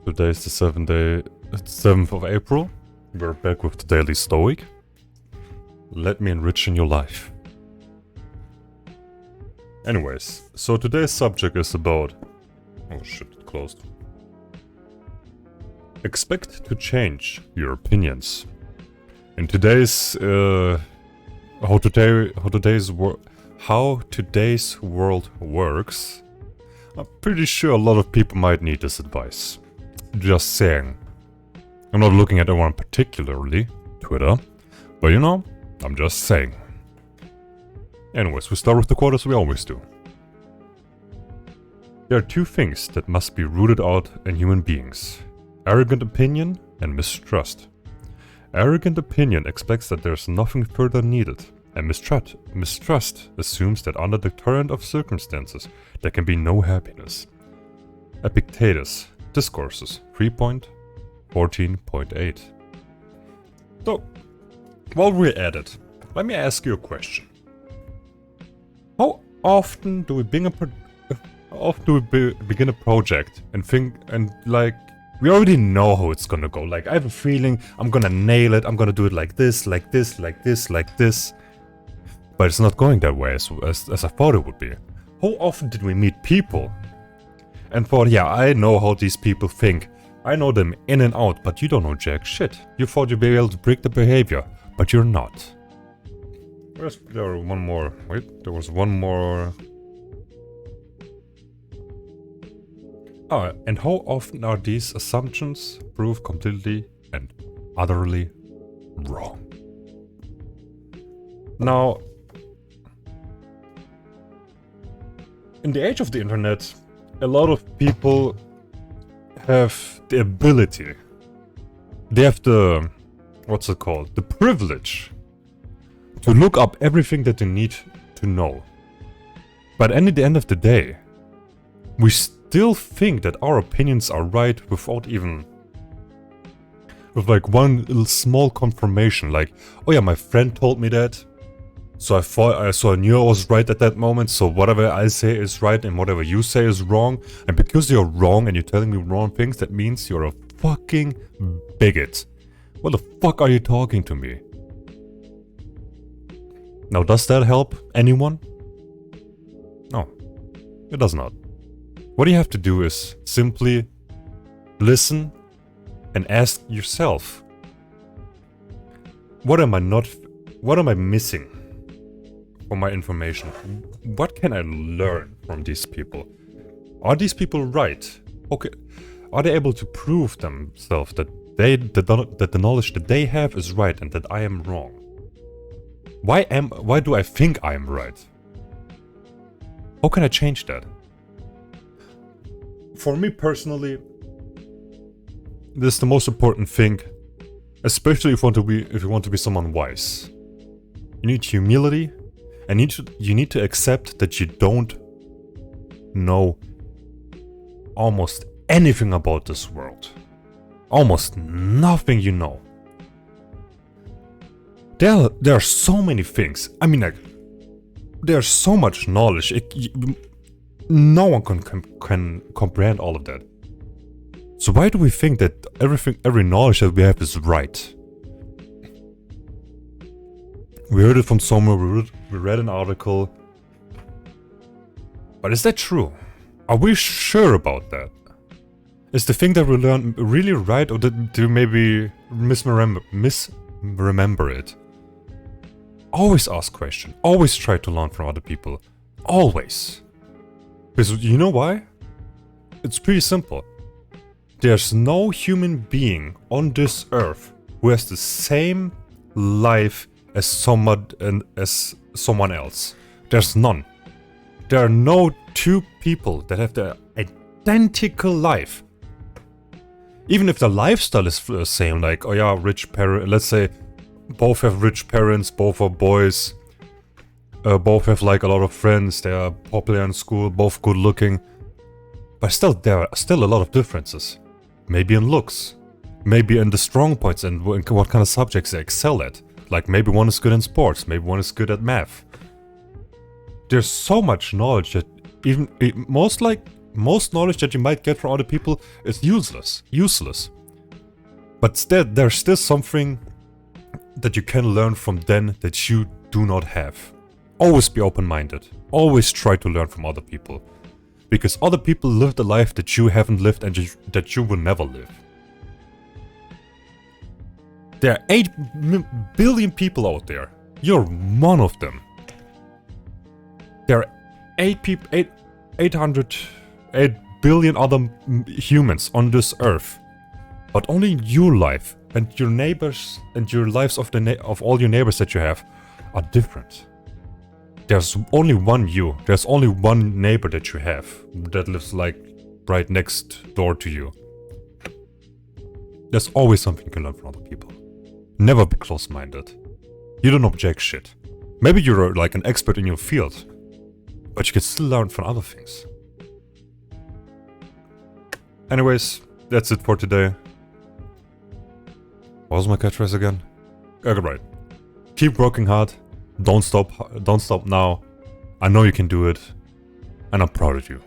Today is the 7th of April. We're back with the Daily Stoic. Let me enrich in your life. Anyways, so today's subject is about... Oh shit, it closed. Expect to change your opinions. In today's... how today's world works, I'm pretty sure a lot of people might need this advice. Just saying. I'm not looking at anyone particularly, Twitter, but you know, I'm just saying. Anyways, we start with the quote as we always do. There are two things that must be rooted out in human beings: arrogant opinion and mistrust. Arrogant opinion expects that there's nothing further needed, and mistrust assumes that under the current of circumstances there can be no happiness. Epictetus, Discourses 3.14.8. So, while we're at it, let me ask you a question. How often do we begin a project and think we already know how it's gonna go? Like, I have a feeling I'm gonna nail it, I'm gonna do it like this, like this, like this, like this. But it's not going that way as I thought it would be. How often did we meet people and thought, yeah, I know how these people think. I know them in and out, but you don't know jack shit. You thought you'd be able to break the behavior, but you're not. There was one more. Wait, there was one more. And how often are these assumptions proved completely and utterly wrong? Now, in the age of the internet, a lot of people have the ability, they have the, the privilege to look up everything that they need to know. But at the end of the day, we still think that our opinions are right without even, with like one little small confirmation, like, oh yeah, my friend told me that, so I knew I was right at that moment, so whatever I say is right and whatever you say is wrong, and because you're wrong and you're telling me wrong things, that means you're a fucking bigot. What the fuck are you talking to me? Now, does that help anyone? No, it does not. What you have to do is simply listen and ask yourself, what am I missing for my information? What can I learn from these people? Are these people right? Okay, are they able to prove themselves that the knowledge that they have is right and that I am wrong? Why do I think I am right? How can I change that? For me personally, this is the most important thing, especially if you want to be someone wise. You need humility, and you need to accept that you don't know almost anything about this world. Almost nothing you know. There are so many things. I mean, like, there's so much knowledge. No one can comprehend all of that. So why do we think that every knowledge that we have is right? We heard it from somewhere, we read an article. But is that true? Are we sure about that? Is the thing that we learn really right, or do we maybe misremember it? Always ask questions. Always try to learn from other people. Always. Because you know why? It's pretty simple. There's no human being on this earth who has the same life as someone else. There's none. There are no two people that have the identical life. Even if the lifestyle is the same, like, oh yeah, rich parents, let's say both have rich parents, both are boys, both have like a lot of friends, they are popular in school, both good looking. But still, there are still a lot of differences. Maybe in looks, maybe in the strong points and what kind of subjects they excel at. Like, maybe one is good in sports, maybe one is good at math. There's so much knowledge that most knowledge that you might get from other people is useless. But there's still something that you can learn from them that you do not have. Always be open-minded. Always try to learn from other people. Because other people lived a life that you haven't lived and that you will never live. There are 8 billion people out there. You're one of them. There are 8 billion other humans on this earth. But only your life and your neighbors and your lives of all your neighbors that you have are different. There's only one you. There's only one neighbor that you have that lives like right next door to you. There's always something you can learn from other people. Never be close-minded. You don't object shit. Maybe you're like an expert in your field, but you can still learn from other things. Anyways, that's it for today. What was my catchphrase again? Okay, right. Keep working hard. Don't stop now. I know you can do it. And I'm proud of you.